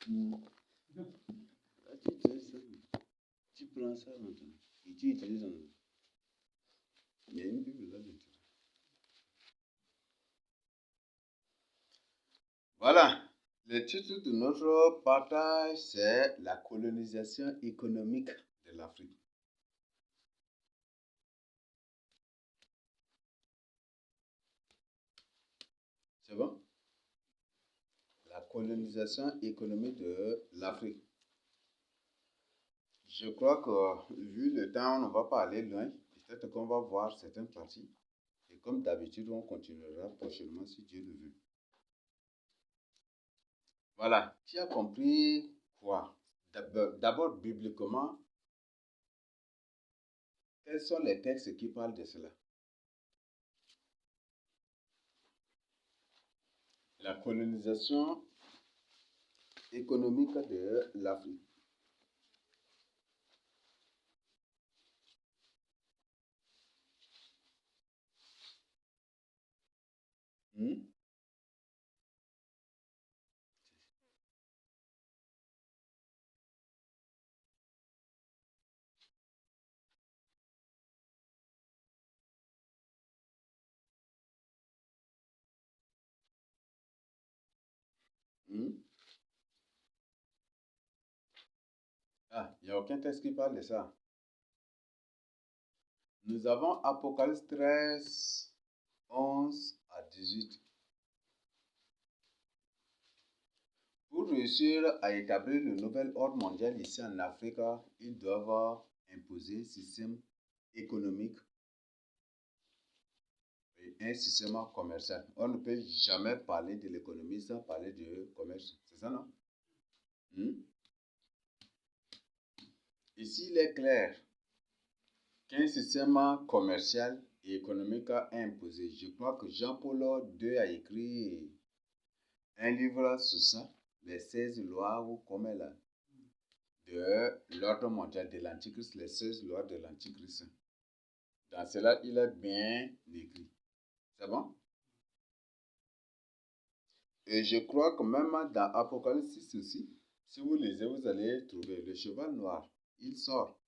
Là, tu utilises ça. Tu prends ça maintenant. Et tu utilises en... Il y a une Bible là maintenant. Voilà. Le titre de notre partage, c'est la colonisation économique de l'Afrique. C'est bon? La colonisation économique de l'Afrique. Je crois que, vu le temps, on ne va pas aller loin. Peut-être qu'on va voir certaines parties. Et comme d'habitude, on continuera prochainement si Dieu le veut. Voilà. Tu as compris quoi? D'abord, bibliquement, quels sont les textes qui parlent de cela? La colonisation économique de l'Afrique. Hmm? Hmm? Ah, il n'y a aucun texte qui parle de ça. Nous avons Apocalypse 13, 11 à 18. Pour réussir à établir le nouvel ordre mondial ici en Afrique, ils doivent imposer un système économique et un système commercial. On ne peut jamais parler de l'économie sans parler de commerce. C'est ça, non? Ici, il est clair qu'un système commercial et économique a imposé. Je crois que Jean-Paul II a écrit un livre sur ça, les 16 lois ou comme elle de l'ordre mondial de l'Antichrist, les 16 lois de l'Antichrist. Dans cela, il a bien écrit. C'est bon? Et je crois que même dans Apocalypse 6 aussi, si vous lisez, vous allez trouver le cheval noir. Il sort.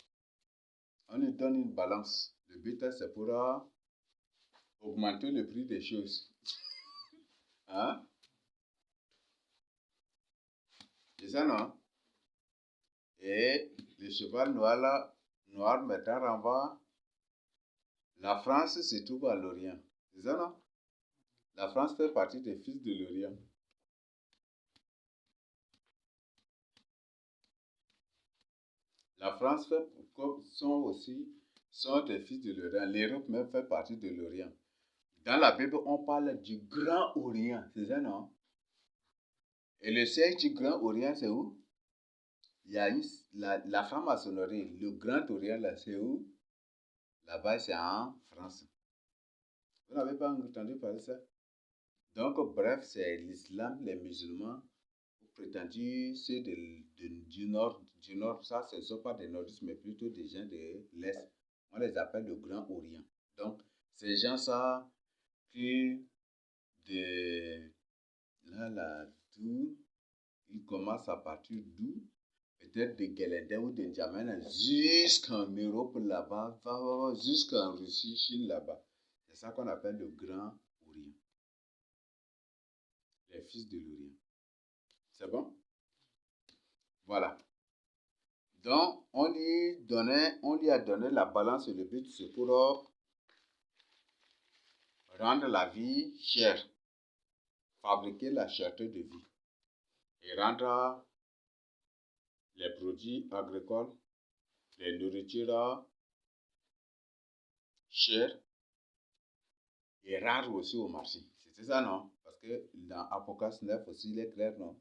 On lui donne une balance. Le but, c'est pour augmenter le prix des choses. Hein? C'est ça, non? Et le cheval noir mettant en bas, la France se trouve à l'Orient. C'est ça, non? La France fait partie des fils de l'Orient. La France sont des fils de l'Orient. L'Europe même fait partie de l'Orient. Dans la Bible, on parle du Grand Orient. C'est ça, non? Et le siège du Grand Orient, c'est où? Il y a la franc-maçonnerie. Le Grand Orient, là, c'est où? Là-bas, c'est en France. Vous n'avez pas entendu parler de ça? Donc, bref, c'est l'islam, les musulmans, prétendus ceux du nord. Du nord, ça, ce ne sont pas des nordistes, mais plutôt des gens de l'Est. On les appelle le Grand Orient. Donc, ces gens-là, qui de là, d'où ils commencent à partir d'où, peut-être de Guelendin ou de N'Djamena jusqu'en Europe là-bas, jusqu'en Russie, Chine là-bas. C'est ça qu'on appelle le Grand Orient. Les fils de l'Orient. C'est bon? Voilà. Donc, on lui a donné la balance et le but, c'est pour rendre la vie chère, fabriquer la cherté de vie et rendre les produits agricoles, les nourritures chères et rares aussi au marché. C'est ça, non? Parce que dans Apocalypse 9 aussi, il est clair, non?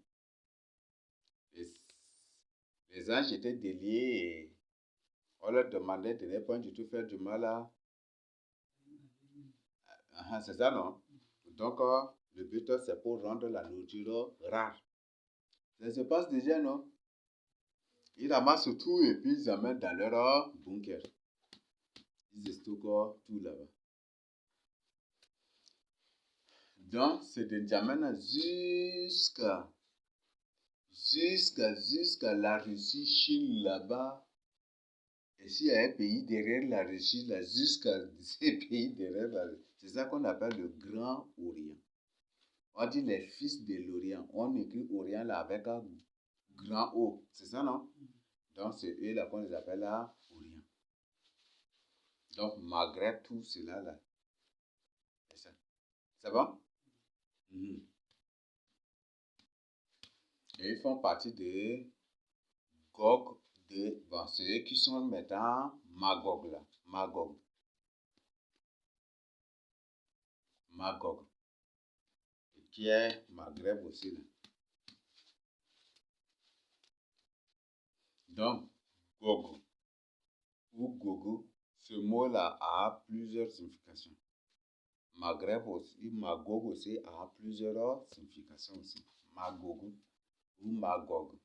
Les anges étaient déliés et on leur demandait de ne pas du tout faire du mal à... c'est ça, non? Donc, le but, c'est pour rendre la nourriture rare. Ça se passe déjà, non? Ils ramassent tout et puis ils amènent dans leur bunker. Ils stockent tout là-bas. Donc, c'est de N'Djamena jusqu'à la Russie, Chine, là-bas. Et s'il y a un pays derrière la Russie, là, jusqu'à ces pays derrière la Russie, c'est ça qu'on appelle le Grand Orient. On dit les fils de l'Orient. On écrit Orient là avec un grand O. C'est ça, non? Donc, c'est eux là qu'on les appelle là Orient. Donc, Maghreb, tout cela là. C'est ça. C'est bon? Et ils font partie de Gog, bon, ceux qui sont maintenant Magog là. Magog. Et qui est Maghreb aussi là. Donc, Gog ou Gogo, ce mot-là a plusieurs significations. Maghreb aussi, Magog aussi a plusieurs significations aussi. Magog ou Magog.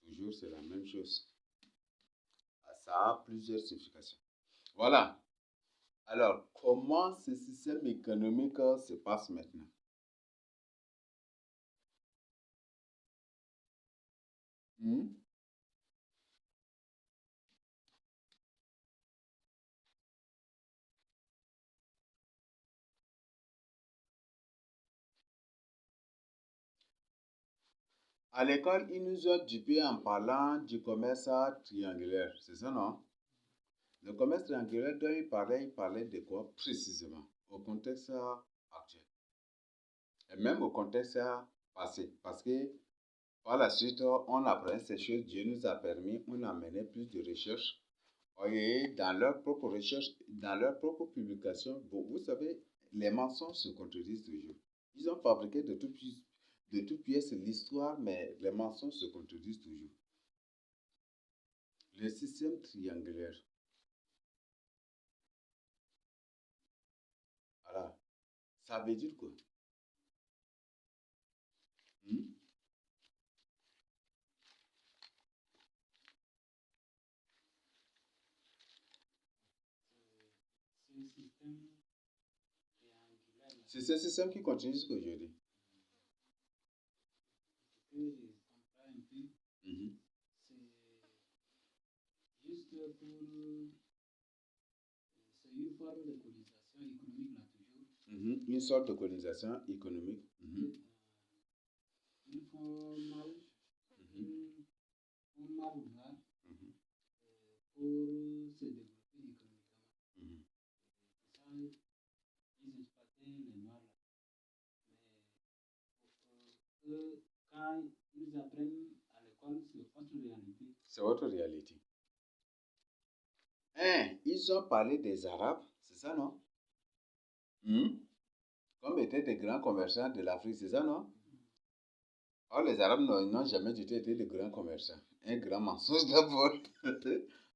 Toujours c'est la même chose. Ça a plusieurs significations. Voilà. Alors, comment ce système économique se passe maintenant? À l'école, ils nous ont dupés en parlant du commerce triangulaire. C'est ça, non? Le commerce triangulaire dont il parlait de quoi précisément? Au contexte actuel. Et même au contexte passé. Parce que par la suite, on apprend ces choses. Dieu nous a permis, on a mené plus de recherches. Et dans leur propre recherche, dans leur propre publication, vous savez, les mensonges se contredisent toujours. Ils ont fabriqué de toutes pièces l'histoire, mais les mensonges se contredisent toujours. Le système triangulaire. Voilà. Ça veut dire quoi? C'est ce système qui continue jusqu'à aujourd'hui. Une sorte de colonisation économique. Ils font mal, pour se développer économiquement. Ça, ils exploitaient les noirs là. Mais quand ils apprennent à l'école, c'est votre réalité. C'est votre réalité. Ils ont parlé des Arabes, c'est ça, non? Comme étaient des grands commerçants de l'Afrique, c'est ça, non? Or, les Arabes n'ont jamais du tout été de grands commerçants. Un grand mensonge d'abord.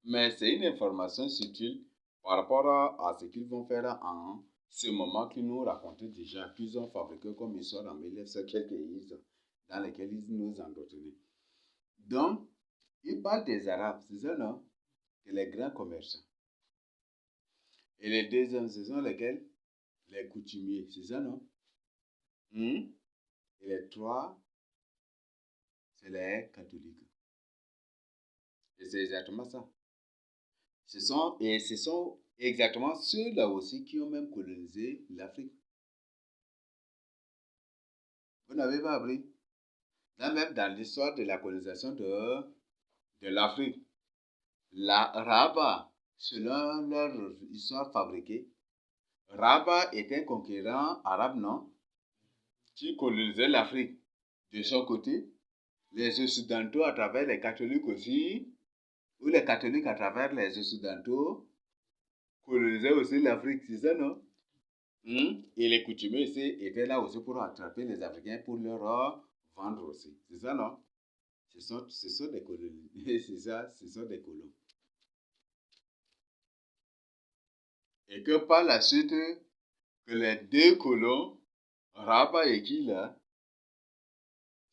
Mais c'est une information subtile par rapport à ce qu'ils vont faire en ce moment qu'ils nous racontaient déjà, qu'ils ont fabriqué comme histoire en 1900 quelques dans lesquels ils nous entretenaient. Donc, ils parlent des Arabes, c'est ça, non? Que les grands commerçants. Et les deuxièmes, ce sont lesquels? Les coutumiers, c'est ça, non? Et les trois, c'est les catholiques. Et c'est exactement ça. Ce sont exactement ceux-là aussi qui ont même colonisé l'Afrique. Vous n'avez pas appris? Là même dans l'histoire de la colonisation de l'Afrique, Rabat, selon leur histoire fabriquée, Rabat était un conquérant arabe, non? Qui colonisait l'Afrique. De son côté, les Occidentaux à travers les catholiques aussi, ou les catholiques à travers les Occidentaux, colonisaient aussi l'Afrique, c'est ça, non? Et les coutumiers ici étaient là aussi pour attraper les Africains pour leur vendre aussi. C'est ça, non? Ce sont des colonies. C'est ça, ce sont des colons. Et que par la suite, que les deux colons, Rabat et qui là?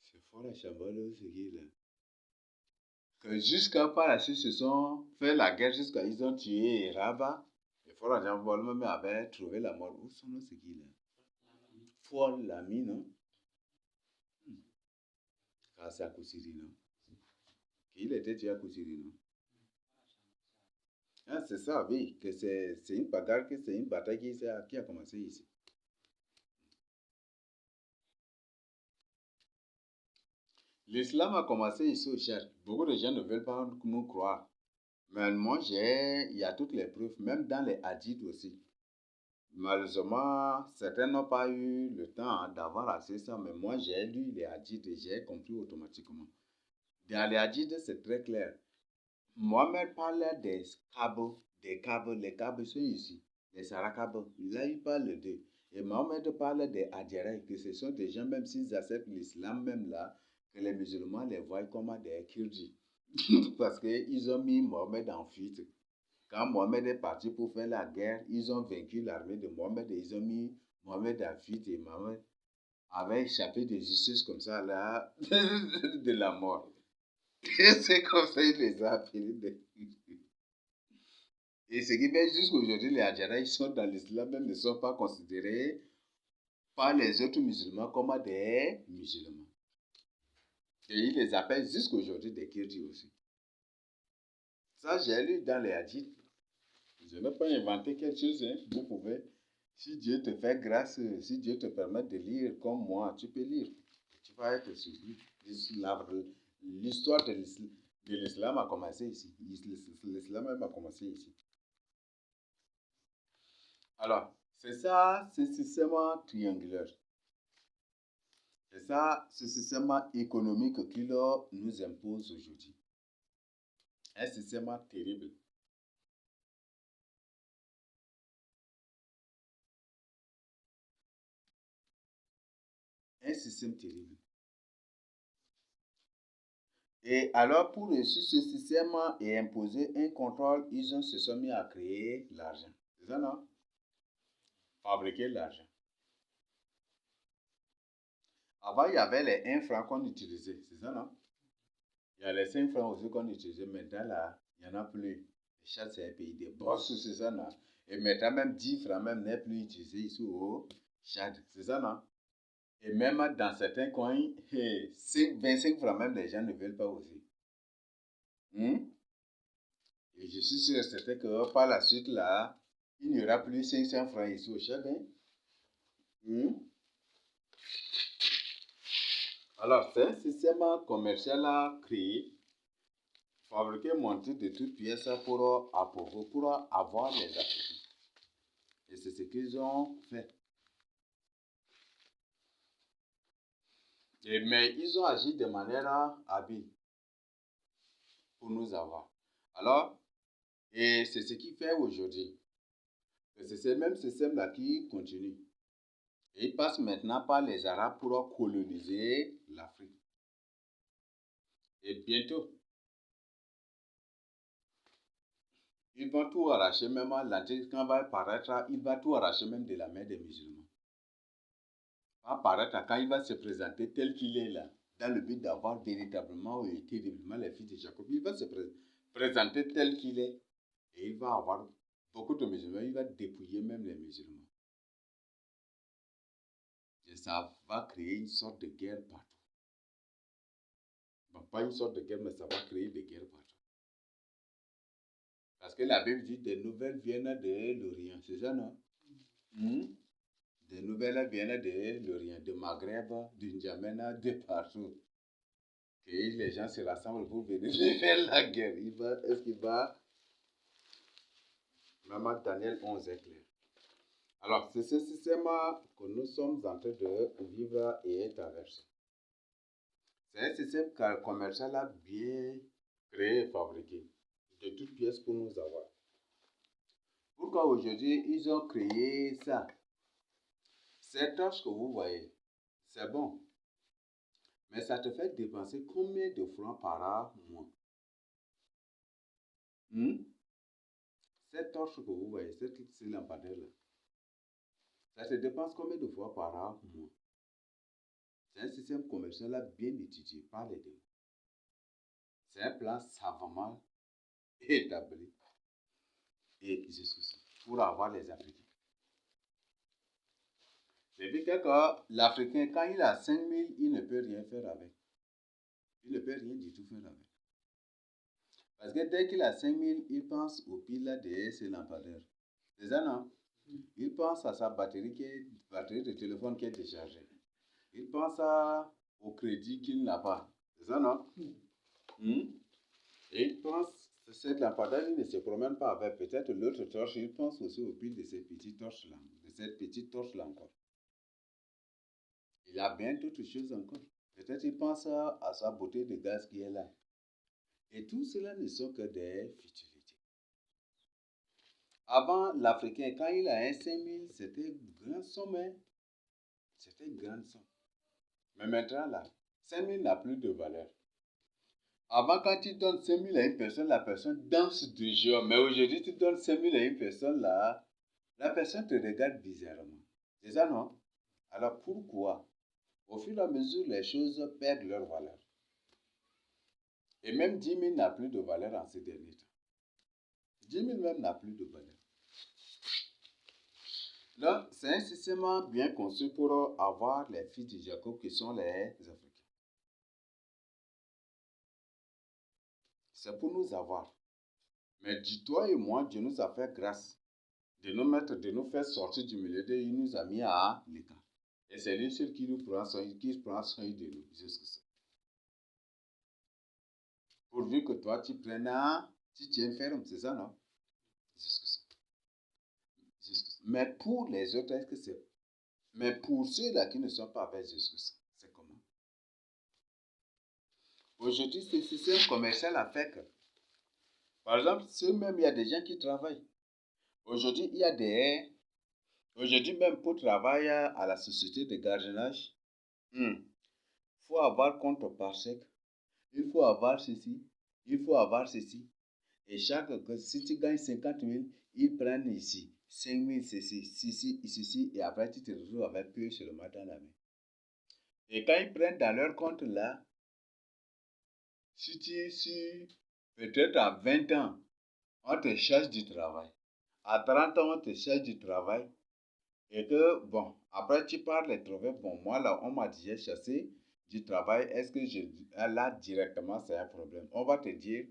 C'est fort la chambole, c'est qui là? Que jusqu'à par la suite, se sont fait la guerre jusqu'à ils ont tué Rabat. Et fort la chambole même avait trouvé la mort. Où sont nos qui là? Fort l'ami, non? Car c'est à Koussiri, non? Il était déjà à Koussiri, non? Ah, c'est ça, oui, que c'est une bagarre, que c'est une bataille qui a commencé ici. L'islam a commencé ici au Tchad. Beaucoup de gens ne veulent pas nous croire. Mais moi, il y a toutes les preuves, même dans les hadiths aussi. Malheureusement, certains n'ont pas eu le temps d'avoir accès à ça, mais moi, j'ai lu les hadiths et j'ai compris automatiquement. Dans les hadiths, c'est très clair. Mohamed parlait des câbles, les câbles sont ici, les sarakabes. Là, il parle d'eux. Et Mohamed parle des adhérents, que ce sont des gens, même s'ils acceptent l'islam, même là, que les musulmans les voient comme des kirdis. Parce qu'ils ont mis Mohamed en fuite. Quand Mohamed est parti pour faire la guerre, ils ont vaincu l'armée de Mohamed et ils ont mis Mohamed en fuite et Mohamed avait échappé de justice comme ça, là, de la mort. Et c'est comme ça qu'il les a appelés. Et ce qui fait jusqu'aujourd'hui, les Hadjara, ils sont dans l'islam, même ne sont pas considérés par les autres musulmans comme des musulmans. Et ils les appellent jusqu'aujourd'hui des Kirdis aussi. Ça, j'ai lu dans les hadiths. Je n'ai pas inventé quelque chose, hein. Vous pouvez, si Dieu te fait grâce, si Dieu te permet de lire comme moi, tu peux lire. Tu vas être surpris. L'histoire de l'islam a commencé ici. L'islam même a commencé ici. Alors, c'est ça, ce système triangulaire. C'est ça, ce système économique qu'il nous impose aujourd'hui. Un système terrible. Un système terrible. Et alors, pour réussir ce système et imposer un contrôle, ils se sont mis à créer l'argent. C'est ça, non? Fabriquer l'argent. Avant, il y avait les 1 franc qu'on utilisait. C'est ça, non? Il y a les 5 francs aussi qu'on utilisait. Maintenant, là, il n'y en a plus. Le Tchad, c'est un pays de boss, c'est ça, non? Et maintenant, même 10 francs même n'est plus utilisé ici au Tchad. C'est ça, non? Et même dans certains coins, 25 francs même, les gens ne veulent pas aussi. Et je suis sûr et certain que par la suite, là, il n'y aura plus 500 francs ici au Tchad. Alors, c'est un système commercial à créer, fabriquer, monter de toutes pièces pour avoir les Africains. Et c'est ce qu'ils ont fait. Mais ils ont agi de manière habile pour nous avoir. Alors, et c'est ce qui fait aujourd'hui. C'est ce même système-là qui continue. Et il passe maintenant par les Arabes pour coloniser l'Afrique. Et bientôt, ils vont tout arracher, même l'Antichrist, quand va apparaître, il va tout arracher même de la main des musulmans. Va apparaître quand il va se présenter tel qu'il est là, dans le but d'avoir véritablement et terriblement les fils de Jacob. Il va se présenter tel qu'il est et il va avoir beaucoup de musulmans, il va dépouiller même les musulmans. Et ça va créer une sorte de guerre partout. Bon, pas une sorte de guerre, mais ça va créer des guerres partout. Parce que la Bible dit des nouvelles viennent de l'Orient, c'est ça, non? Des nouvelles viennent de l'Orient, de Maghreb, du N'Djamena, de partout. Et les gens se rassemblent pour venir faire la guerre. Est-ce qu'il va? Maman Daniel 11 est clair. Alors, c'est ce système que nous sommes en train de vivre et traverser. C'est un système commercial bien créé et fabriqué, de toutes pièces pour nous avoir. Pourquoi aujourd'hui ils ont créé ça? Ces torches que vous voyez, c'est bon. Mais ça te fait dépenser combien de francs par mois? Cette torche que vous voyez, cette lampadaire-là, ça te dépense combien de fois par mois? C'est un système commercial bien étudié par les deux. C'est un plan savamment établi et jusqu'ici pour avoir les Africains. C'est-à-dire que l'Africain, quand il a 5 000, il ne peut rien faire avec. Il ne peut rien du tout faire avec. Parce que dès qu'il a 5 000, il pense au pile derrière ses lampadaires. C'est ça, non? Il pense à sa batterie de téléphone qui est déchargée. Il pense au crédit qu'il n'a pas. C'est ça, non? Et il pense que cette lampadaire, il ne se promène pas avec peut-être l'autre torche. Il pense aussi au pile de ces petites torches-là, de cette petite torche-là encore. Il a bien d'autres choses encore. Peut-être il pense à sa bouteille de gaz qui est là. Et tout cela ne sont que des futilités. Avant, l'Africain, quand il a un 5 000, c'était une grande somme. C'était une grande somme. Mais maintenant, là, 5 000 n'a plus de valeur. Avant, quand tu donnes 5 000 à une personne, la personne danse du jour. Mais aujourd'hui, tu donnes 5 000 à une personne, là, la personne te regarde bizarrement. C'est ça, non? Alors, pourquoi? Au fur et à mesure, les choses perdent leur valeur. Et même 10 000 n'a plus de valeur en ces derniers temps. 10 000 même n'a plus de valeur. Donc, c'est un système bien conçu pour avoir les fils de Jacob qui sont les Africains. C'est pour nous avoir. Mais dis-toi et moi, Dieu nous a fait grâce de nous faire sortir du milieu d'eux. Il nous a mis à l'écart. Et c'est lui seul qui prend soin de nous jusque ça. Pourvu que toi, tu prennes tu tiens ferme, c'est ça, non? Jusque ça. Mais pour les autres, est-ce que c'est... Mais pour ceux-là qui ne sont pas avec jusque ça, c'est comment? Aujourd'hui, ce système commercial a fait que, par exemple, il y a des gens qui travaillent. Aujourd'hui, Aujourd'hui, même pour travailler à la société de gardiennage, il faut avoir compte par chèque. Il faut avoir ceci. Il faut avoir ceci. Et si tu gagnes 50 000, ils prennent ici. 5 000, ceci. Et après, tu te retrouves avec peu seulement dans la main. Et quand ils prennent dans leur compte là, si peut-être à 20 ans, on te cherche du travail. À 30 ans, on te cherche du travail. Et que, bon, après tu parles les trouver. Bon, moi là, on m'a déjà chassé du travail. Est-ce que là, directement, c'est un problème? On va te dire,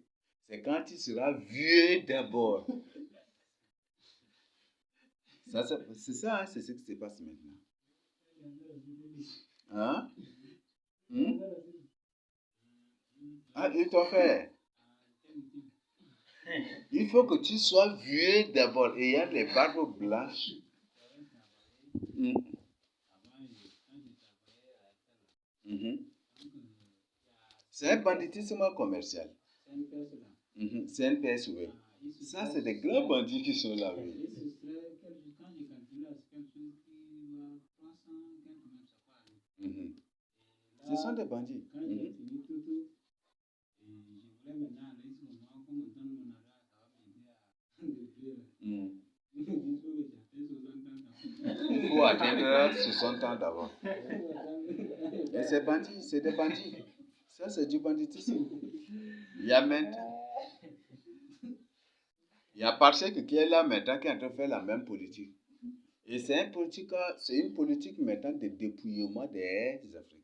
c'est quand tu seras vieux d'abord. C'est ça, hein, c'est ce qui se passe maintenant. Hein? Ah, ils t'ont fait. Il faut que tu sois vieux d'abord, ayant les barbes blanches. C'est un banditisme commercial. C'est un PS, oui. Ça, c'est des grands bandits qui sont là, oui. Ce sont des bandits. Il faut atteindre 60 ans d'abord. Et c'est des bandits. Ça, c'est du banditisme. Il y a maintenant. Il y a Parsec qui est là maintenant qui est en train de faire la même politique. Et c'est une politique maintenant de dépouillement des Africains.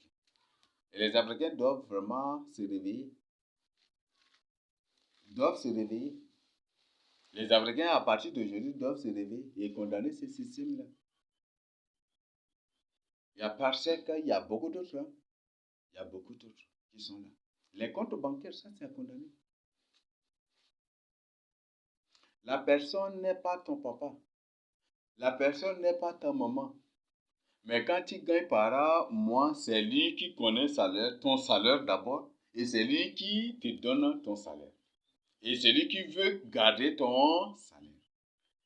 Et les Africains doivent vraiment se réveiller. Les Africains, à partir d'aujourd'hui, doivent se réveiller et condamner ce système-là. Il y a Parsec, il y a beaucoup d'autres. Hein. Il y a beaucoup d'autres qui sont là. Les comptes bancaires, ça, c'est à condamner. La personne n'est pas ton papa. La personne n'est pas ta maman. Mais quand tu gagnes par mois, c'est lui qui connaît ton salaire d'abord. Et c'est lui qui te donne ton salaire. Et c'est lui qui veut garder ton salaire.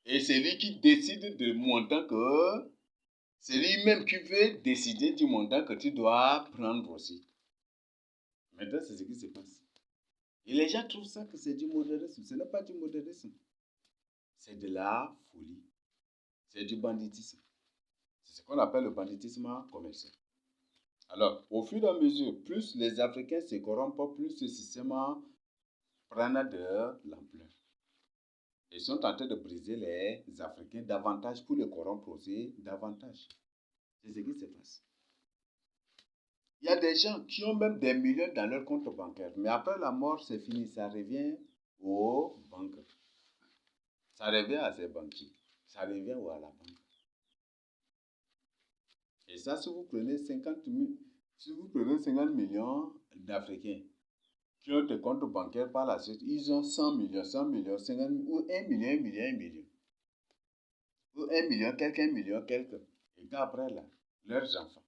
Et c'est lui qui décide du montant que... C'est lui-même qui veut décider du montant que tu dois prendre aussi. Maintenant, c'est ce qui se passe. Et les gens trouvent ça que c'est du modernisme. Ce n'est pas du modernisme. C'est de la folie. C'est du banditisme. C'est ce qu'on appelle le banditisme commercial. Alors, au fur et à mesure, plus les Africains se corrompent, plus ce système prend de l'ampleur. Ils sont en train de briser les Africains davantage pour les corrompre aussi davantage. C'est ce qui se passe. Il y a des gens qui ont même des millions dans leur compte bancaire. Mais après la mort, c'est fini. Ça revient aux banques. Ça revient à ces banquiers. Ça revient à la banque. Et ça, si vous prenez 50 millions d'Africains qui ont des comptes bancaires par la suite, ils ont 100 millions, 50 millions, ou 1 million, 1 million, 1 million. Ou 1 million, quelqu'un, 1 million, quelqu'un. Et qu'après, là, leurs enfants.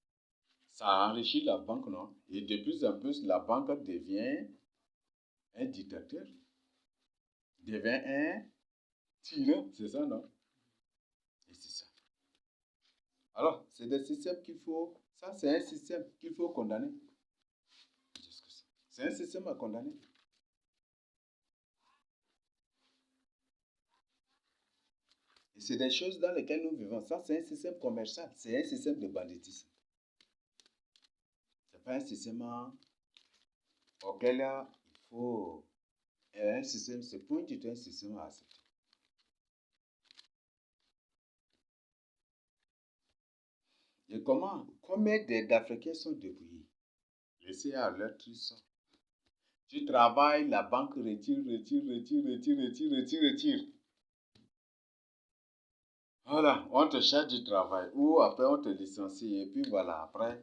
Ça enrichit la banque, non? Et de plus en plus, la banque devient un dictateur, devient un tyran, c'est ça, non? Et c'est ça. Alors, c'est des systèmes qu'il faut, ça c'est un système qu'il faut condamner. C'est un système à condamner. Et c'est des choses dans lesquelles nous vivons. Ça, c'est un système commercial, c'est un système de banditisme. C'est pas un système auquel il faut... Un système, c'est point du tout un système à accepter. Et combien d'Africains sont débrouillés? Laissez à leur truc ça. Tu travailles, la banque retire. Voilà, on te charge du travail. Ou après, on te licencie. Et puis voilà, après.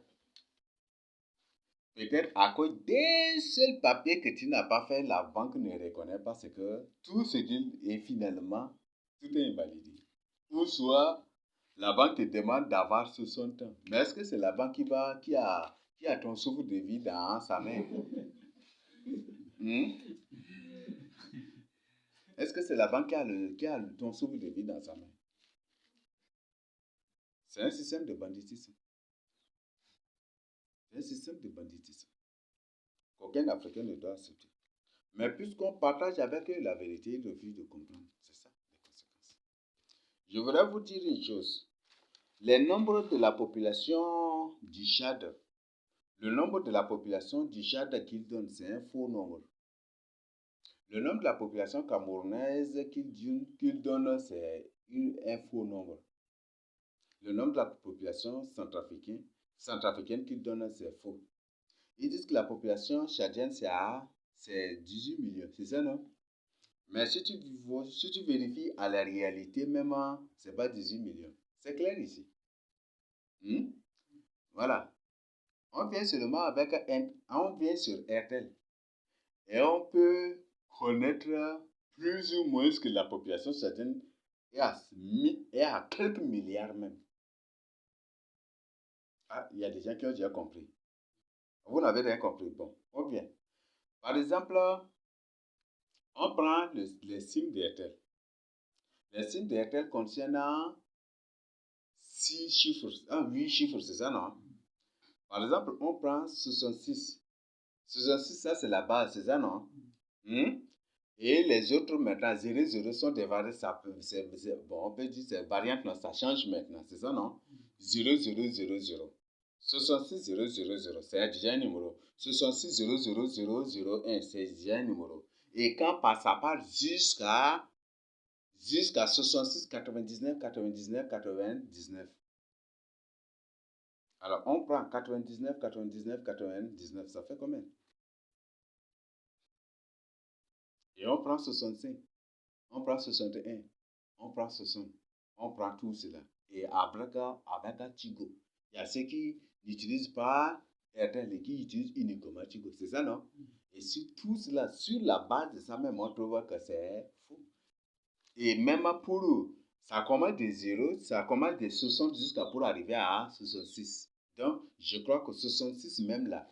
Peut-être à cause d'un seul papier que tu n'as pas fait, la banque ne reconnaît pas ce que tout ce qu'il est finalement, tout est invalidé. Ou soit, la banque te demande d'avoir 60 ans. Mais est-ce que c'est la banque qui a ton souffle de vie dans sa main? Est-ce que c'est la banque qui a ton souffle de vie dans sa main? C'est un système de banditisme. C'est un système de banditisme qu'aucun Africain ne doit accepter. Mais puisqu'on partage avec eux la vérité, ils refusent de comprendre. C'est ça, les conséquences. Je voudrais vous dire une chose. Les nombres de la population du Tchad, le nombre de la population du Tchad qu'ils donnent, c'est un faux nombre. Le nombre de la population camerounaise qu'ils donnent, c'est un faux nombre. Le nombre de la population centrafricaine qu'ils donnent, c'est faux. Ils disent que la population tchadienne, c'est 18 millions. C'est ça, non? Mais si tu vérifies à la réalité, même, c'est pas 18 millions. C'est clair ici. Voilà. On vient seulement on vient sur RTL. Et on peut connaître plus ou moins ce que la population tchadienne est à quelques milliards même. Ah, il y a des gens qui ont déjà compris. Vous n'avez rien compris. Bon, on vient. Par exemple, on prend les signes d'Airtel. Les signes d'Airtel contiennent 8 chiffres, c'est ça, non? Par exemple, on prend 66. 66, ça c'est la base, c'est ça, non? Et les autres maintenant, 00 sont des variantes, bon, on peut dire c'est variante, non, ça change maintenant, c'est ça, non? 0000. 66 000, c'est déjà un numéro. 66 00001, c'est déjà un numéro. Et quand ça part jusqu'à 66 99 99 99. Alors, on prend 99 99 99, ça fait combien? Et on prend 65, on prend 61, on prend 60, on prend tout cela. Et avec un Tigo. Il y a ceux qui n'utilisent pas Airtel et qui utilisent uniquement Tigo. C'est ça, non? Et sur tout cela, sur la base de ça même, on trouve que c'est faux. Et même pour eux, ça commence de 0, ça commence de 60 jusqu'à pour arriver à 66. Donc, je crois que 66 même là,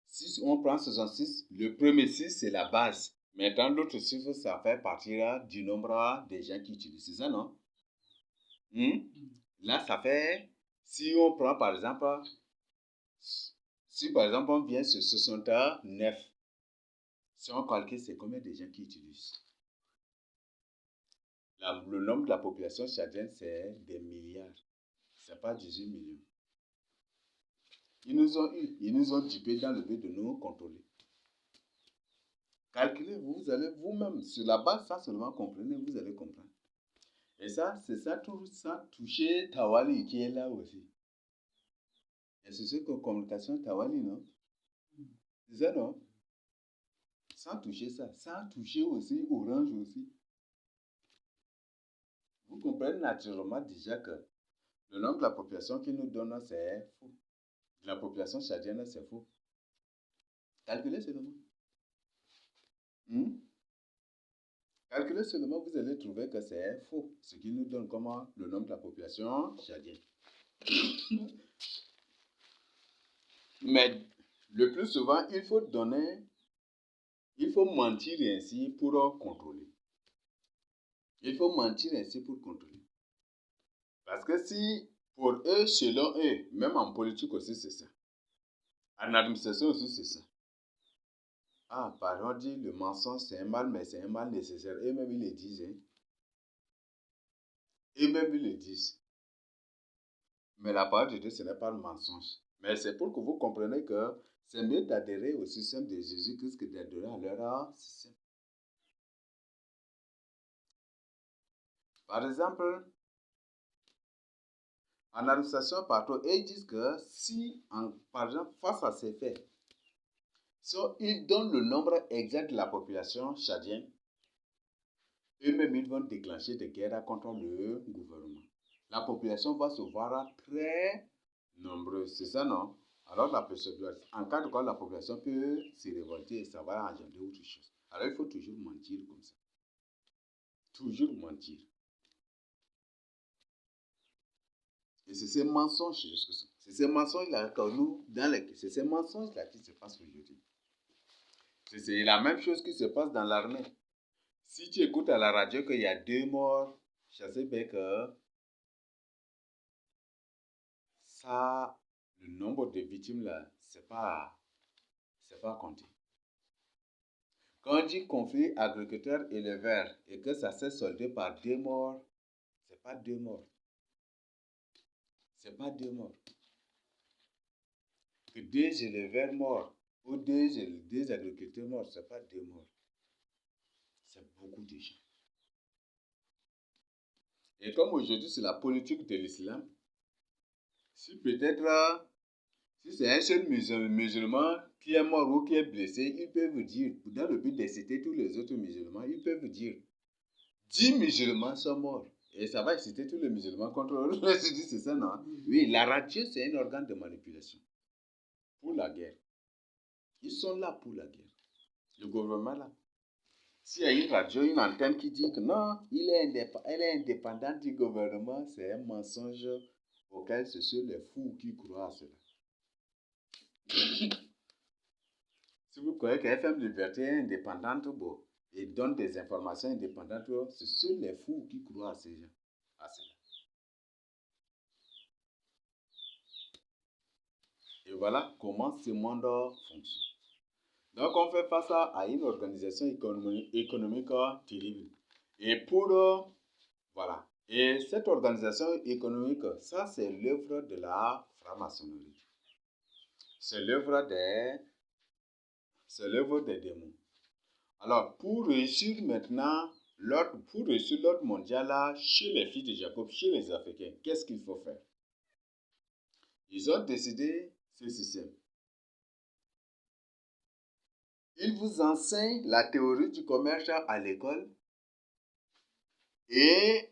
si on prend 66, le premier 6 c'est la base. Maintenant, l'autre chiffre, ça fait partir du nombre des gens qui utilisent. C'est ça, non? Là, ça fait, si on prend par exemple, on vient sur 69, si on calcule, c'est combien de gens qui utilisent? Le nombre de la population tchadienne, c'est des milliards. C'est pas 18 millions. Ils nous ont dupés dans le but de nous contrôler. Calculez, vous allez vous-même, sur la base, ça seulement comprenez, vous allez comprendre. Et ça, c'est ça, tout ça, toucher Tawali qui est là aussi. Et c'est ce que communication Tawali, non? C'est ça, non? Sans toucher ça, sans toucher aussi Orange aussi. Vous comprenez naturellement déjà que le nombre de la population qui nous donne, c'est faux. La population tchadienne, c'est faux. Calculez seulement. Calculez seulement, vous allez trouver que c'est faux. Ce qui nous donne comment le nombre de la population tchadienne. Mais le plus souvent, il faut mentir ainsi pour contrôler. Il faut mentir ainsi pour contrôler. Parce que si, pour eux, selon eux, même en politique aussi, c'est ça. En administration aussi, c'est ça. Ah, par exemple, dit le mensonge, c'est un mal, mais c'est un mal nécessaire. Eux-mêmes, ils le disent. Hein. Eux-mêmes, ils le disent. Mais la parole de Dieu, ce n'est pas le mensonge. Mais c'est pour que vous compreniez que c'est mieux d'adhérer au système de Jésus-Christ que d'adhérer à leur système. Par exemple, en administration partout, ils disent que si, par exemple, face à ces faits, si ils donnent le nombre exact de la population tchadienne, eux-mêmes, ils vont déclencher des guerres contre le gouvernement. La population va se voir très nombreuse, c'est ça, non? Alors, en cas de quoi, la population peut se révolter et ça va engendrer autre chose. Alors, il faut toujours mentir comme ça. Toujours mentir. Et c'est ces mensonges, c'est ces mensonges-là que nous, c'est ces mensonges-là qui se passent aujourd'hui. C'est la même chose qui se passe dans l'armée. Si tu écoutes à la radio qu'il y a 2 morts, je sais bien que ça, le nombre de victimes là, c'est pas compté. Quand on dit conflit agriculteur-éleveur et que ça s'est soldé par 2 morts, c'est pas 2 morts. C'est pas 2 morts. Que 2 éleveurs morts ou 2 agriculteurs morts, c'est pas 2 morts. C'est beaucoup de gens. Et comme aujourd'hui c'est la politique de l'islam, si peut-être, si c'est un seul musulman qui est mort ou qui est blessé, ils peuvent dire, dans le but d'inciter tous les autres musulmans, ils peuvent dire 10 musulmans sont morts. Et ça va exciter tous les musulmans contre eux. C'est ça, non? Oui, la radio, c'est un organe de manipulation pour la guerre. Ils sont là pour la guerre. Le gouvernement là. S'il y a une radio, une antenne qui dit que non, elle est indépendante du gouvernement, c'est un mensonge auquel ce sont les fous qui croient à cela. Si vous croyez que FM Liberté est indépendante et donne des informations indépendantes, ce sont les fous qui croient à cela. Et voilà comment ce monde fonctionne. Donc, on fait face à une organisation économique terrible. Et voilà. Et cette organisation économique, ça, c'est l'œuvre de la franc-maçonnerie. C'est l'œuvre des démons. Alors, pour réussir maintenant, pour réussir l'ordre mondial là, chez les filles de Jacob, chez les Africains, qu'est-ce qu'il faut faire? Ils ont décidé ce système. Ils vous enseignent la théorie du commerce à l'école et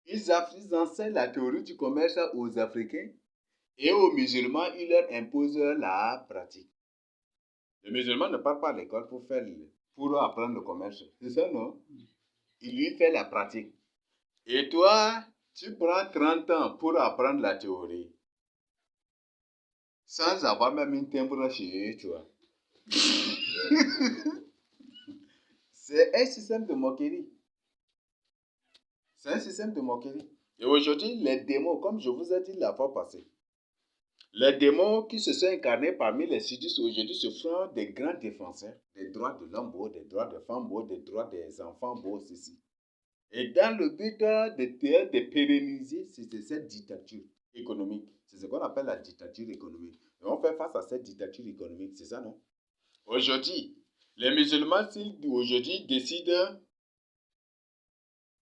ils enseignent la théorie du commerce aux Africains et aux musulmans, ils leur imposent la pratique. Le musulman ne part pas à l'école pour apprendre le commerce. C'est ça, non? Il lui fait la pratique. Et toi, tu prends 30 ans pour apprendre la théorie. Sans avoir même une timbre chez toi. C'est un système de moquerie. C'est un système de moquerie. Et aujourd'hui, les démons, comme je vous ai dit la fois passée, les démons qui se sont incarnés parmi les sudistes aujourd'hui se font des grands défenseurs des droits de l'homme, des droits des femmes, des droits des enfants, ceci. Et dans le but de pérenniser cette dictature économique, c'est ce qu'on appelle la dictature économique. Et on fait face à cette dictature économique, c'est ça, non? Aujourd'hui, les musulmans, s'ils aujourd'hui décident,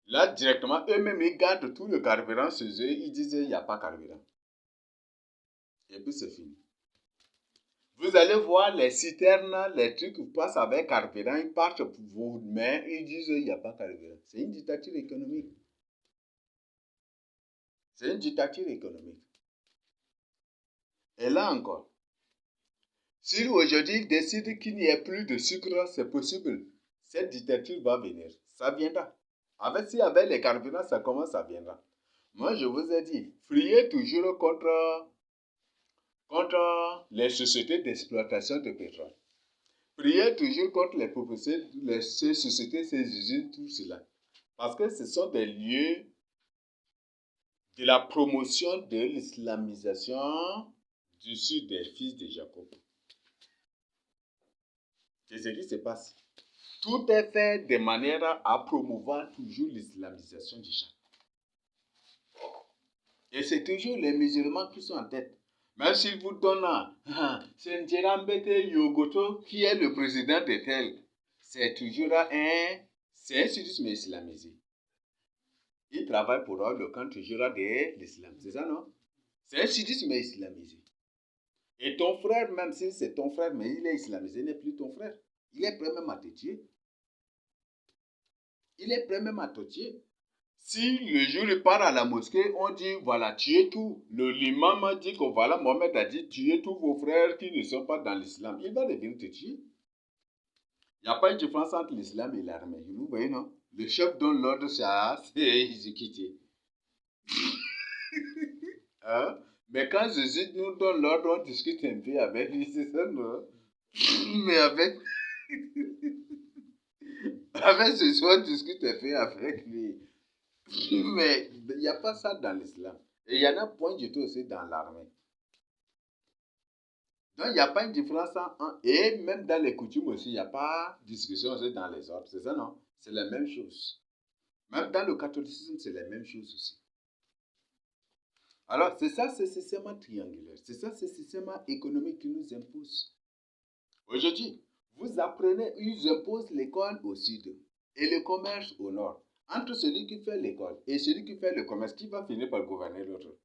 là directement, eux-mêmes, ils gardent tout le carburant chez eux, ils disent qu'il n'y a pas de carburant. Et puis c'est fini. Vous allez voir les citernes, les trucs qui passent avec carburant, ils partent pour vos mains, ils disent il n'y a pas carburant. C'est une dictature économique. C'est une dictature économique. Et là encore, si aujourd'hui ils décident qu'il n'y ait plus de sucre, c'est possible. Cette dictature va venir. Ça viendra. Si avec les carburants, ça commence, ça viendra. Moi, je vous ai dit, priez toujours contre les sociétés d'exploitation de pétrole. Priez toujours contre ces sociétés, ces usines, tout cela. Parce que ce sont des lieux de la promotion de l'islamisation du sud des fils de Jacob. C'est ce qui se passe. Tout est fait de manière à promouvoir toujours l'islamisation du Jacob. Et c'est toujours les musulmans qui sont en tête. Même s'ils vous donnent, c'est Ndjerambete Yogoto qui est le président de tel. C'est toujours c'est un sudisme islamisé. Il travaille pour le camp toujours de l'islam. C'est ça, non? C'est un sudisme islamisé. Et ton frère, même si c'est ton frère, mais il est islamisé, il n'est plus ton frère. Il est prêt même à te tuer. Il est prêt même à te tuer. Si le jour il part à la mosquée, on dit voilà, tuez tout. L'imam dit que voilà, Mohamed a dit tuez tous vos frères qui ne sont pas dans l'islam. Il va venir te tuer. Il n'y a pas une différence entre l'islam et l'armée. Vous voyez, non? Le chef donne l'ordre, c'est exécuté. Hein? Mais quand Jésus nous donne l'ordre, on discute un peu avec lui, c'est ça, non? Mais avec Jésus, on discute un peu avec lui. Mais il n'y a pas ça dans l'islam. Et il y en a point du tout aussi dans l'armée. Donc, il n'y a pas une différence et même dans les coutumes aussi, il n'y a pas de discussion aussi dans les ordres. C'est ça, non? C'est la même chose. Même dans le catholicisme, c'est la même chose aussi. Alors, c'est ça, ce système triangulaire. C'est ça, ce système économique qui nous impose. Aujourd'hui, vous apprenez, ils imposent l'école au sud et le commerce au nord. Entre celui qui fait l'école et celui qui fait le commerce, qui va finir par gouverner l'autre?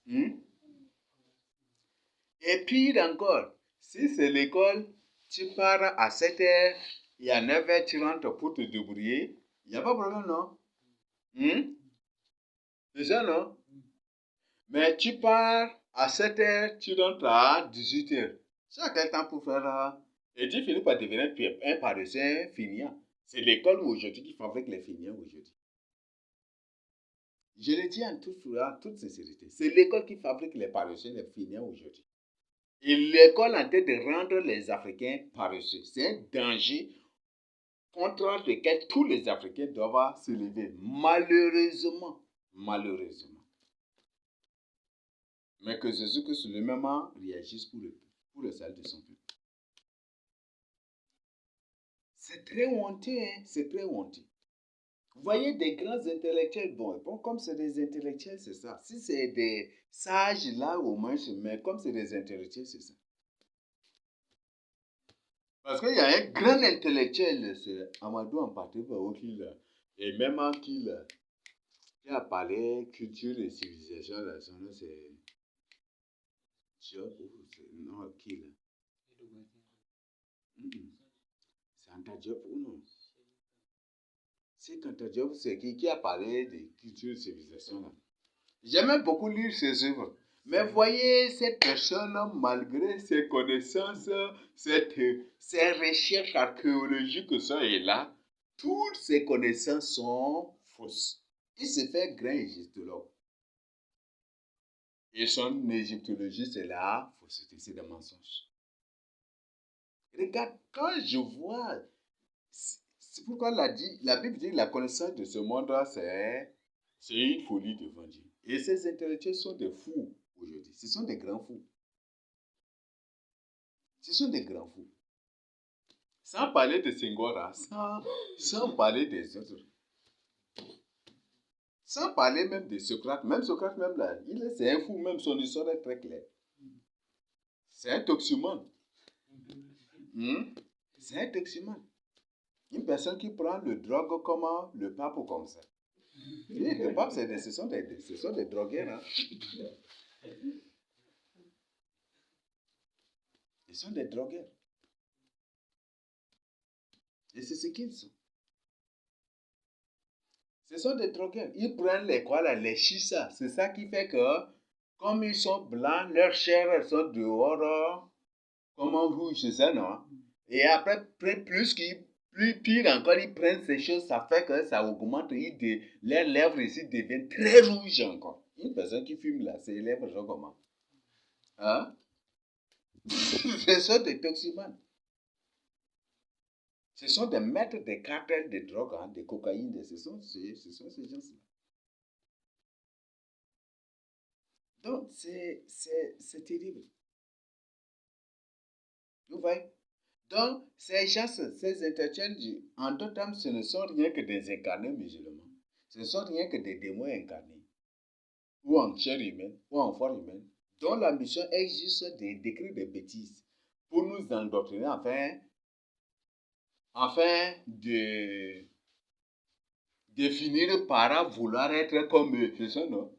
Et pire encore, si c'est l'école, tu pars à 7 h et à 9 h tu rentres pour te débrouiller, il n'y a pas de problème, non? C'est ça, non? Mais tu pars à 7 h, tu rentres à 18 h. Tu as quel temps pour faire ça? Et tu finis par devenir un paresseux feignant. C'est l'école aujourd'hui qui fabrique les feignants aujourd'hui. Je le dis en toute sincérité. C'est l'école qui fabrique les paresseux, les feignants aujourd'hui. Et l'école en train de rendre les Africains paresseux. C'est un danger contre lequel tous les Africains doivent se lever. Malheureusement. Malheureusement. Mais que Jésus-Christ lui-même réagisse pour le salut de son peuple. C'est très honteux, hein? C'est très honteux. Vous voyez des grands intellectuels, bon, comme c'est des intellectuels, c'est ça. Si c'est des sages, là, au moins, mais comme c'est des intellectuels, c'est ça. Parce qu'il y a un grand intellectuel, c'est Amadou Hampâté-Bâ et même qui a parlé culture et civilisation, là, son nom c'est Diop, non, qui là? C'est Anta Diop ou non? C'est Anta Diop, c'est qui a parlé de culture et civilisation, là. J'aimais beaucoup lire ses œuvres. Mais voyez, cette personne, malgré ses connaissances, ses recherches archéologiques, ça et là, toutes ses connaissances sont fausses. Il se fait grand égyptologue. Et son égyptologie, c'est la fausseté, c'est des mensonges. Regarde, quand je vois, c'est pourquoi la Bible dit que la connaissance de ce monde, c'est une folie devant Dieu. Et ces intellectuels sont des fous aujourd'hui. Ce sont des grands fous. Ce sont des grands fous. Sans parler de Senghor, sans parler des autres. Sans parler même de Socrate. Même Socrate, même là, c'est un fou, même son histoire est très claire. C'est un toximone. C'est un toximone. Une personne qui prend le drogue comme le pape ou comme ça. Et le pape, ce sont des drogués. Hein? Ils sont des drogueurs. Et c'est ce qu'ils sont. Ce sont des drogueurs. Ils prennent les quoi là, les chichas. C'est ça qui fait que, comme ils sont blancs, leur chair, elles sont dehors, comme en rouge, c'est ça, non? Et après, plus pire encore, ils prennent ces choses, ça fait que ça augmente, leurs lèvres ici deviennent très rouges encore. Une personne qui fume là, ses lèvres sont comment? Hein? Ce sont des toximanes. Ce sont des maîtres des cartels de drogue, hein, de cocaïne, ce sont ces gens-là. Donc, c'est terrible. Vous voyez? Donc, ces gens, ces intellectuels, en d'autres termes, ce ne sont rien que des incarnés musulmans. Ce ne sont rien que des démons incarnés, ou en chair humaine, ou en forme humaine, dont la mission est juste d'écrire des bêtises pour nous endoctriner afin de finir par vouloir être comme eux. C'est ça, non?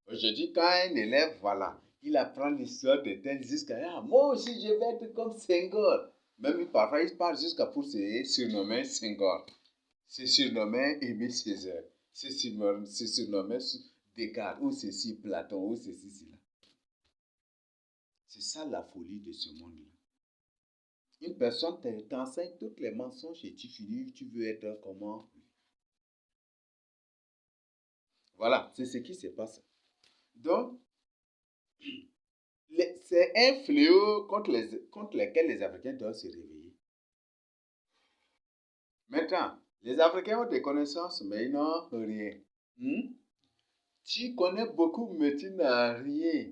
Je dis, quand un élève, voilà, il apprend l'histoire de tel jusqu'à moi aussi je vais être comme Senghor. Même parfois, il parle jusqu'à pour se surnommer Senghor. Se surnommer Aimé Césaire. Se surnommer Descartes, ou ceci, Platon, ou ceci, cela. C'est ça la folie de ce monde-là. Une personne t'enseigne tous les mensonges et tu finis, tu veux être comment? Voilà, c'est ce qui se passe. Donc, c'est un fléau contre lequel les Africains doivent se réveiller. Maintenant, les Africains ont des connaissances, mais ils n'ont rien. Tu connais beaucoup, mais tu n'as rien.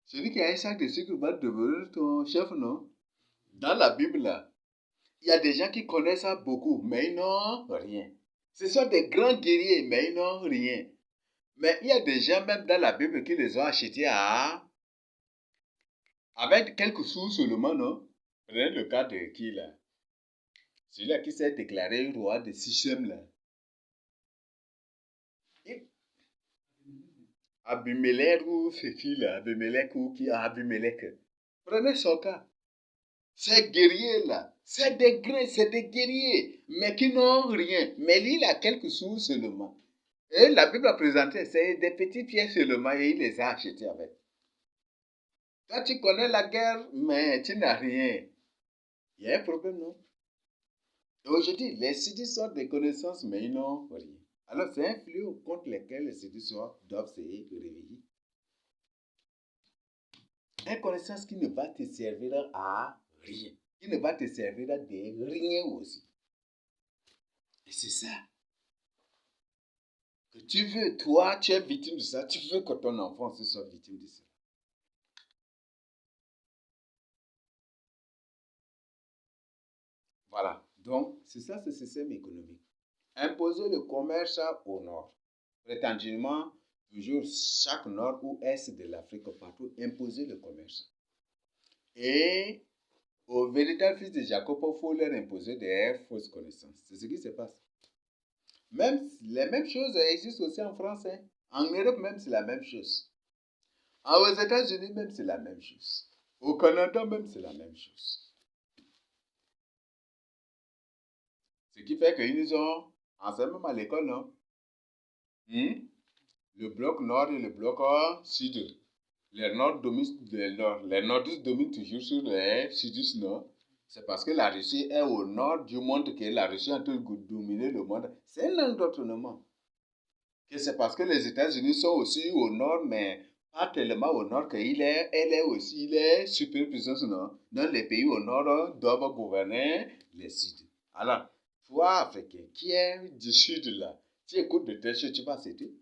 Celui qui a un sac de sucre va devenir ton chef, non? Dans la Bible, là, il y a des gens qui connaissent ça beaucoup, mais ils n'ont rien. Ce sont des grands guerriers, mais ils n'ont rien. Mais il y a des gens, même dans la Bible, qui les ont achetés avec quelques sous seulement, non? Prenez le cas de qui, là? Celui-là qui s'est déclaré roi de Sichem, là. Abimelech ou c'est qui, là? Abimelech ou qui? Abimelech. Prenez son cas. Ces guerriers-là, c'est des guerriers, mais qui n'ont rien. Mais lui, il a quelques sous seulement. Et la Bible a présenté, c'est des petites pièces seulement et il les a achetés avec. Toi, tu connais la guerre, mais tu n'as rien. Il y a un problème, non? Et aujourd'hui, les sidis sont des connaissances, mais ils n'ont rien. Alors, c'est un fléau contre lequel les sidis doivent se réveiller. Une connaissance qui ne va te servir à rien. Qui ne va te servir de rien aussi. Et c'est ça. Que tu veux, toi, tu es victime de ça. Tu veux que ton enfant soit victime de ça. Voilà. Donc, c'est ça ce système économique. Imposer le commerce au nord. Prétendument, toujours chaque nord ou est de l'Afrique, partout, imposer le commerce. Et aux véritables fils de Jacob, il faut leur imposer des fausses connaissances. C'est ce qui se passe. Même, les mêmes choses existent aussi en France. Hein. En Europe, même, c'est la même chose. Aux États-Unis, même, c'est la même chose. Au Canada, même, c'est la même chose. Ce qui fait qu'ils ont enseigné même à l'école, non? Le bloc nord et le bloc sud. Les nordistes dominent toujours sur les sudistes, non? C'est parce que la Russie est au nord du monde que la Russie est en train de dominer le monde. C'est un endoctrinement. Que c'est parce que les États-Unis sont aussi au nord, mais pas tellement au nord qu'elle est aussi, il est super puissance, non? Dans les pays au nord doivent gouverner les Sud. Alors, toi, Africain, qui est du Sud là, tu écoutes de tes choses, tu vas citer.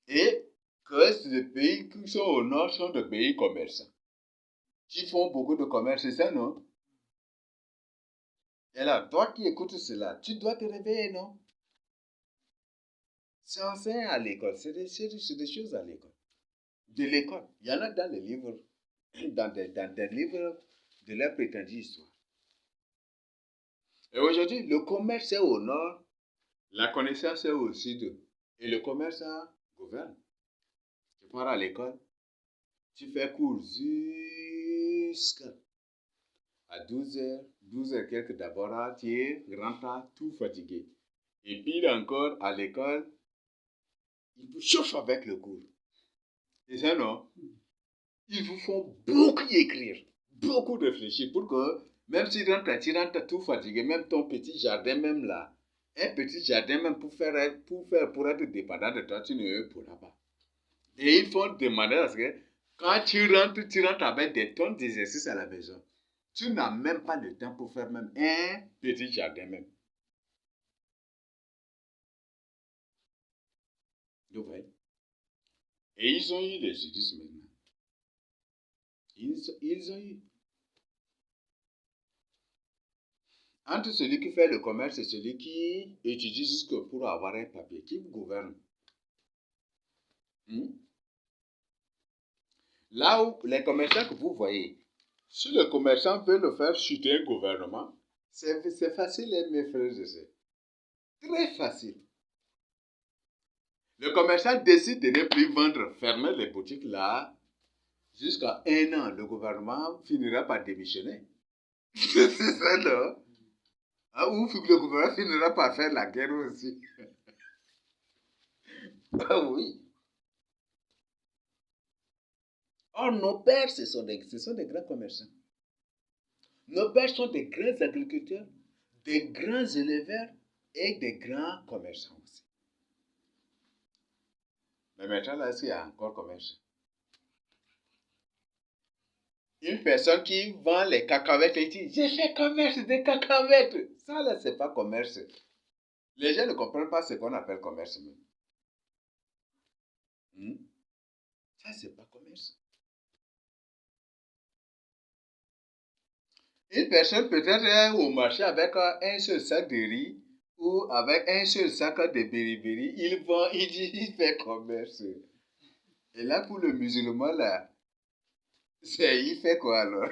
Et que les pays qui sont au nord sont des pays commerçants, qui font beaucoup de commerce, c'est ça, non? Et là, toi qui écoutes cela, tu dois te réveiller, non? C'est enseigné à l'école, c'est des choses à l'école. De l'école. Il y en a dans les livres, dans des livres de leur prétendue histoire. Et aujourd'hui, le commerce est au nord, la connaissance est au sud, et le commerce gouverne. pars à l'école, tu fais cours jusqu'à 12h, 12h quelques d'abord, tu rentres tout fatigué. Et puis encore, à l'école, ils vous chauffent avec le cours. C'est ça, non? Ils vous font beaucoup écrire, beaucoup réfléchir pour que, même si tu rentres tout fatigué, même ton petit jardin, même là, un petit jardin, même pour être dépendant de toi, tu ne pourras pas. Et ils font demander à ce que, quand tu rentres avec des tonnes d'exercices à la maison. Tu n'as même pas le temps pour faire même un petit jardin même. Vous voyez? Et ils ont eu les judices maintenant. Ils ont eu. Entre celui qui fait le commerce et celui qui étudie jusque pour avoir un papier, qui gouverne. Là où les commerçants que vous voyez, si le commerçant veut le faire chuter un gouvernement, c'est facile, mes frères et sœurs. Très facile. Le commerçant décide de ne plus vendre, fermer les boutiques là. Jusqu'à 1 an, le gouvernement finira par démissionner. C'est ça, non? Ou le gouvernement finira par faire la guerre aussi. Ah oui. Or, nos pères, ce sont des grands commerçants. Nos pères sont des grands agriculteurs, des grands éleveurs et des grands commerçants aussi. Mais maintenant, là, il y a encore commerce. Une personne qui vend les cacahuètes et dit, j'ai fait commerce des cacahuètes. Ça, là, c'est pas commerce. Les gens ne comprennent pas ce qu'on appelle commerce même. Ça, c'est pas commerce. Une personne peut-être est au marché avec un seul sac de riz ou avec un seul sac de beriberi. Il vend, il dit, il fait commerce. Et là, pour le musulman, là, il fait quoi alors?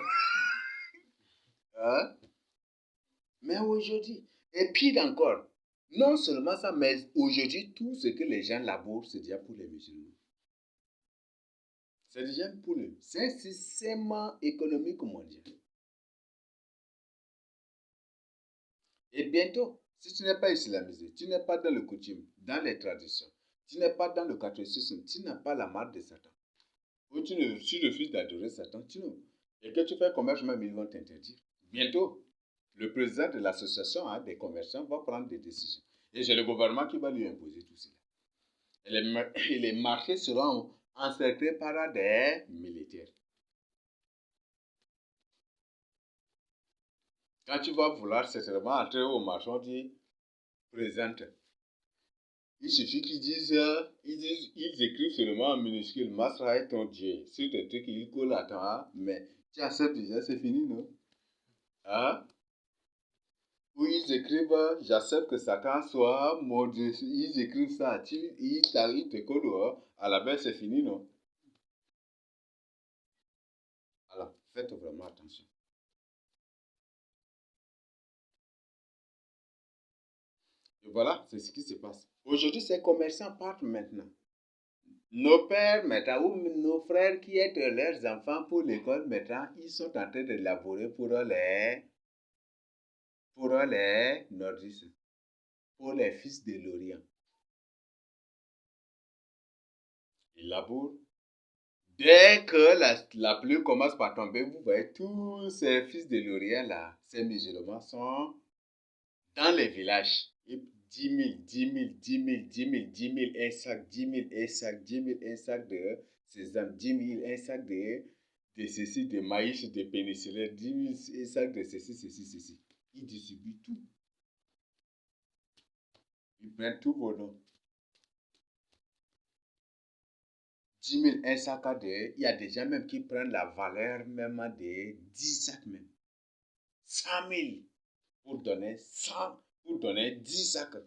Hein? Mais aujourd'hui, et pire encore, non seulement ça, mais aujourd'hui, tout ce que les gens labourent, c'est déjà pour les musulmans. C'est déjà pour eux. C'est un système économique mondial. Et bientôt, si tu n'es pas islamisé, tu n'es pas dans le coutume, dans les traditions, tu n'es pas dans le catholicisme, tu n'as pas la marque de Satan. Ou tu refuses d'adorer Satan, et que tu fais commerce, même ils vont t'interdire. Bientôt, le président de l'association des commerçants va prendre des décisions. Et c'est le gouvernement qui va lui imposer tout cela. Et les marchés seront encerclés par des militaires. Quand tu vas vouloir certainement entrer au marché, on dit présente. Il suffit qu'ils disent, ils écrivent seulement en minuscule, Masra est ton Dieu. Sur des trucs, ils collent à toi, mais tu acceptes déjà, c'est fini, non? Hein? Ou ils écrivent, j'accepte que Satan soit mon Dieu. Ils écrivent ça, ils te collent, à la base, c'est fini, non? Alors, faites vraiment attention. Et voilà, c'est ce qui se passe. Aujourd'hui, ces commerçants partent maintenant. Nos pères, maintenant, ou nos frères qui aident leurs enfants pour l'école, maintenant, ils sont en train de laborer pour les nordistes, pour les fils de l'Orient. Ils labourent. Dès que la pluie commence par tomber, vous voyez tous ces fils de l'Orient là, ces musulmans sont dans les villages. 10 000, 10 000, 10 000, 10 000, 10 000, un sac, 10 000, un sac, 10 000, un sac de sésame, 10 000, un sac de ceci, de maïs, de pénicilline, 10 000, un sac de ceci, ceci, ceci. Ils distribuent tout. Ils prennent tous vos noms. 10 000, un sac à de, il y a des gens même qui prennent la valeur même de 10 sacs même. 100 000 pour donner 100, pour donner 10 sacs.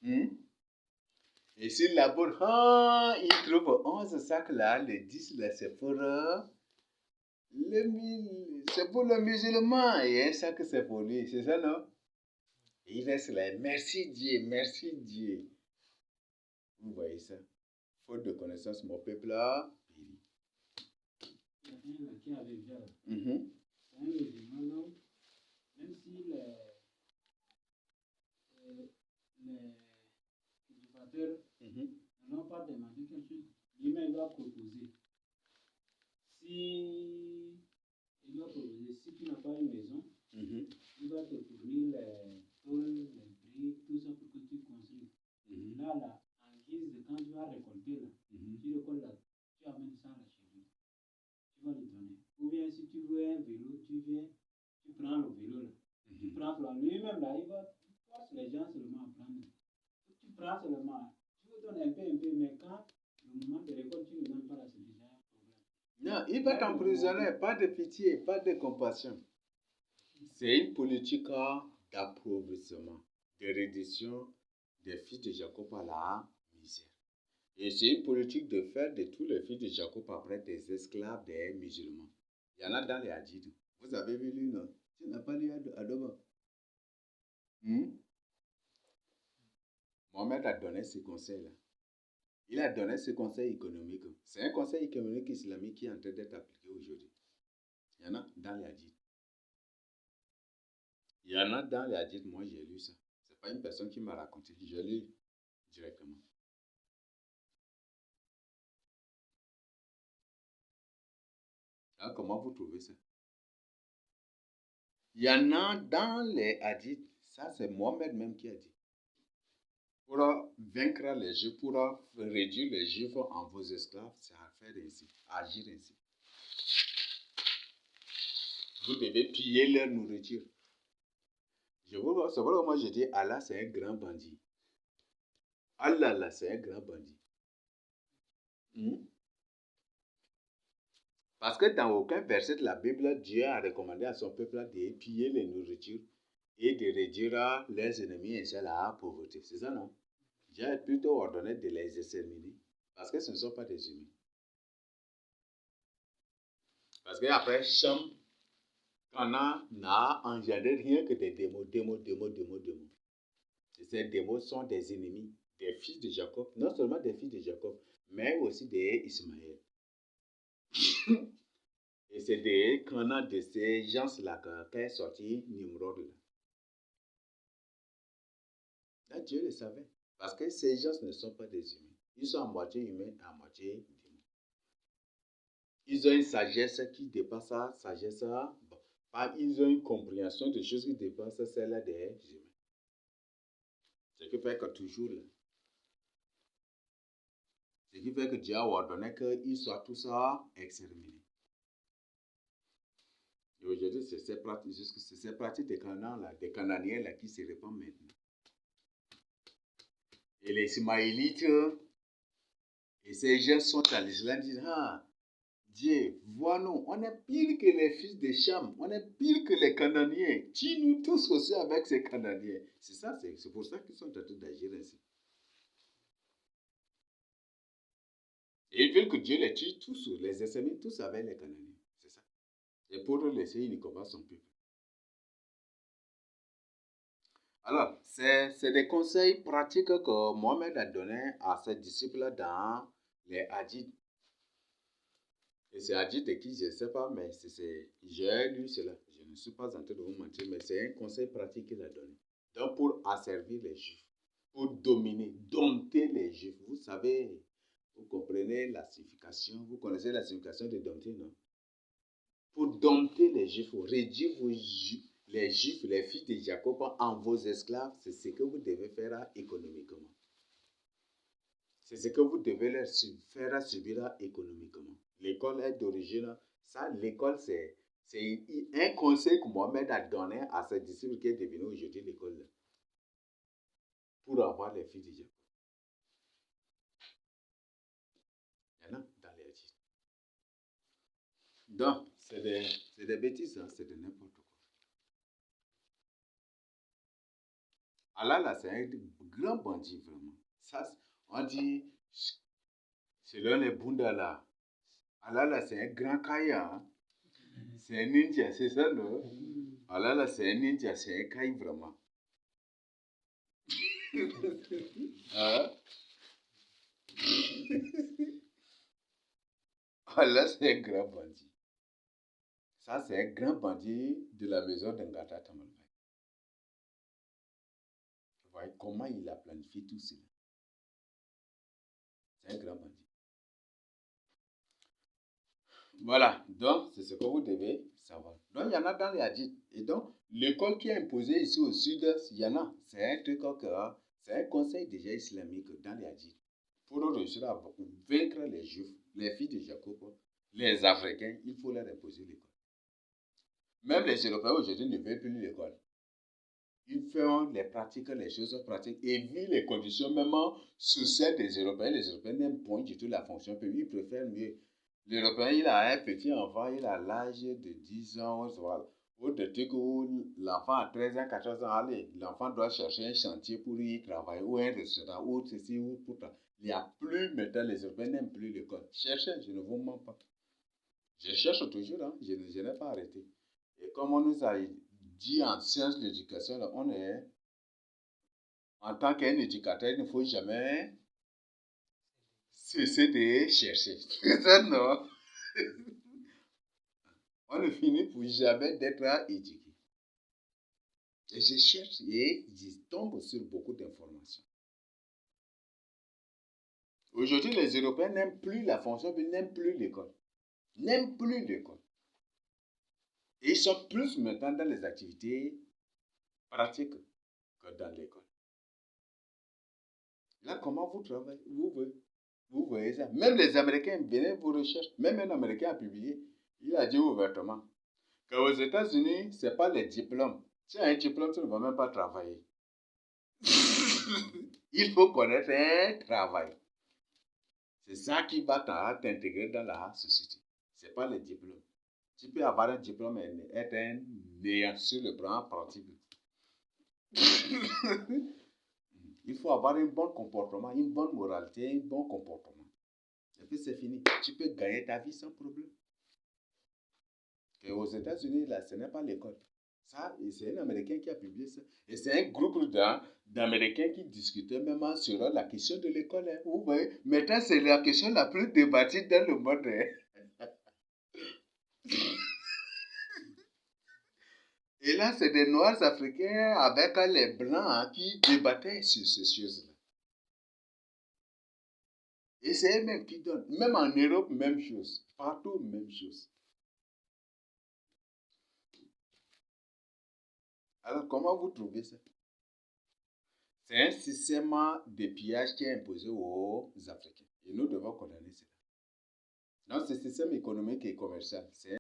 Et s'il labore, il trouve 11 sacs là, les 10 là, c'est pour le musulman. Et un sac, c'est pour lui, c'est ça, non? Et il reste là, merci Dieu, merci Dieu. Vous voyez ça? Faute de connaissance, mon peuple a péri. Il y a un qui avait déjà, Mhm. c'est un musulman, non? Même si les éducateurs Mhm. n'ont pas demandé quelque chose, lui-même va proposer. Si il va proposer, si tu n'as pas une maison, Mhm. il va te fournir les tôles, les briques, tout ça pour que tu construises. Mhm. Là, en guise de quand tu vas récolter, là, Mhm. tu récoltes là, tu amènes ça là chez lui. Tu vas lui donner. Ou bien si tu veux un vélo, tu viens, tu prends le vélo là. Tu prends là, lui-même là, il va force les gens seulement à prendre. Tu prends seulement, tu veux donner un peu, mais quand le moment de récolte, tu ne donnes pas là, c'est déjà un problème. Non, il va t'emprisonner, pas de pitié, pas de compassion. C'est une politique d'appauvrissement, de réduction des fils de Jacob à la misère. Et c'est une politique de faire de tous les fils de Jacob après des esclaves des musulmans. Il y en a dans les hadiths. Vous avez vu lui, non? Tu n'as pas lu Adoba? Mohamed a donné ce conseil-là. Il a donné ce conseil économique. C'est un conseil économique islamique qui est en train d'être appliqué aujourd'hui. Il y en a dans les hadiths. Il y en a dans les hadiths, moi j'ai lu ça. C'est pas une personne qui m'a raconté, je l'ai lu directement. Alors comment vous trouvez ça? Il y en a dans les hadiths, ça c'est Mohamed même qui a dit. Pour vaincre les Juifs, pour réduire les Juifs en vos esclaves, c'est à faire ainsi, agir ainsi. Vous devez piller leur nourriture. C'est pourquoi moi je dis Allah c'est un grand bandit. Allah là c'est un grand bandit. Parce que dans aucun verset de la Bible, Dieu a recommandé à son peuple de piller les nourritures et de réduire leurs ennemis ainsi à la pauvreté. C'est ça, non? Dieu a plutôt ordonné de les exterminer parce que ce ne sont pas des humains. Parce qu'après, Cham, n'a engendré rien que des démons. Et ces démons sont des ennemis des fils de Jacob, non seulement des fils de Jacob, mais aussi des Ismaël. Et c'est des Canaan de ces gens-là qu'est sorti Nimrod. Là, Dieu le savait. Parce que ces gens ne sont pas des humains. Ils sont à moitié humains, à moitié démons. Ils ont une sagesse qui dépasse la sagesse. Ils ont une compréhension de choses qui dépassent celle des humains. Ce qui fait que toujours là. Ce qui fait que Dieu a ordonné qu'ils soient tous exterminés. Et aujourd'hui, c'est ces pratiques des Cananéens là, qui se répandent maintenant. Et les Ismaélites et ces gens sont à l'islam, disent Dieu, vois-nous, on est pire que les fils de Cham, on est pire que les Cananéens. Tue-nous tous aussi avec ces Cananéens. C'est ça, c'est pour ça qu'ils sont en train d'agir ainsi. Et ils veulent que Dieu les tue tous, les extermine tous avec les Cananéens. C'est ça. Et pour le laisser uniquement son peuple. Alors, c'est des conseils pratiques que Mohamed a donnés à ses disciples dans les hadiths. Et c'est hadith de qui je ne sais pas, mais j'ai lu cela. Je ne suis pas en train de vous mentir, mais c'est un conseil pratique qu'il a donné. Donc, pour asservir les Juifs, pour dominer, dompter les Juifs. Vous savez, vous comprenez la signification, vous connaissez la signification de dompter, non? Pour dompter les Juifs, réduire les Juifs, les filles de Jacob en vos esclaves, c'est ce que vous devez faire économiquement. C'est ce que vous devez leur faire subir économiquement. L'école est d'origine, ça, l'école, c'est un conseil que Mohamed a donné à ses disciples qui est devenu aujourd'hui l'école. Pour avoir les filles de Jacob. Il y en a dans les hadiths. Donc, c'est des bêtises, hein, c'est de n'importe quoi. Allah, là, c'est un grand bandit, vraiment. Ça, on dit, selon les Bunda, là, Allah, là, c'est un grand kaya. Hein. C'est un ninja, c'est ça, non? Allah, là, c'est un ninja, c'est un kaya, vraiment. Hein? Ah, là, c'est un grand bandit. Ça, c'est un grand bandit de la maison d'Ngata Tamalbai. Vous voyez comment il a planifié tout cela. C'est un grand bandit. Voilà, donc c'est ce que vous devez savoir. Donc il y en a dans les hadiths. Et donc, l'école qui est imposée ici au sud, il y en a. C'est un truc c'est un conseil déjà islamique dans les hadiths. Pour réussir à vaincre les juifs, les filles de Jacob, les Africains, il faut leur imposer l'école. Même les Européens aujourd'hui ne veulent plus l'école. Ils font les pratiques, les choses pratiques. Et vu les conditions même sociales des Européens, les Européens n'aiment point du tout la fonction publique. Ils préfèrent mieux. L'Européen, il a un petit enfant, il a l'âge de 10 ans, voilà. Ou de trucs où l'enfant a 13 ans, 14 ans, allez, l'enfant doit chercher un chantier pour y travailler, ou un restaurant, ou ceci, ou pour ça. Il n'y a plus maintenant, les Européens n'aiment plus l'école. Cherchez, je ne vous mens pas. Je cherche toujours, hein, je n'ai pas arrêté. Et comme on nous a dit en sciences de l'éducation, on est, en tant qu'un éducateur, il ne faut jamais cesser de chercher. C'est ça, non? On ne finit pour jamais d'être éduqué. Et je cherche et je tombe sur beaucoup d'informations. Aujourd'hui, les Européens n'aiment plus la fonction, mais n'aiment plus l'école. N'aiment plus l'école. Et ils sont plus maintenant dans les activités pratiques que dans l'école. Là, comment vous travaillez? Vous voyez ça. Même les Américains venaient vous rechercher. Même un Américain a publié. Il a dit ouvertement qu'aux États-Unis, ce n'est pas les diplômes. Si tu as un diplôme, tu ne vas même pas travailler. Il faut connaître un travail. C'est ça qui va t'intégrer dans la société. Ce n'est pas les diplômes. Tu peux avoir un diplôme et être un néant sur le plan pratique. Il faut avoir un bon comportement, une bonne moralité, un bon comportement. Et puis c'est fini. Tu peux gagner ta vie sans problème. Et aux États-Unis, là, ce n'est pas l'école. Ça, c'est un Américain qui a publié ça. Et c'est un groupe d'Américains qui discutaient même sur la question de l'école. Hein. Vous voyez, maintenant, c'est la question la plus débattue dans le monde. Hein. Et là, c'est des Noirs africains avec les Blancs hein, qui débattaient sur ces choses-là. Et c'est eux-mêmes qui donnent. Même en Europe, même chose. Partout, même chose. Alors, comment vous trouvez ça? C'est un système de pillage qui est imposé aux Africains. Et nous devons condamner cela. Donc, ce système économique et commercial, c'est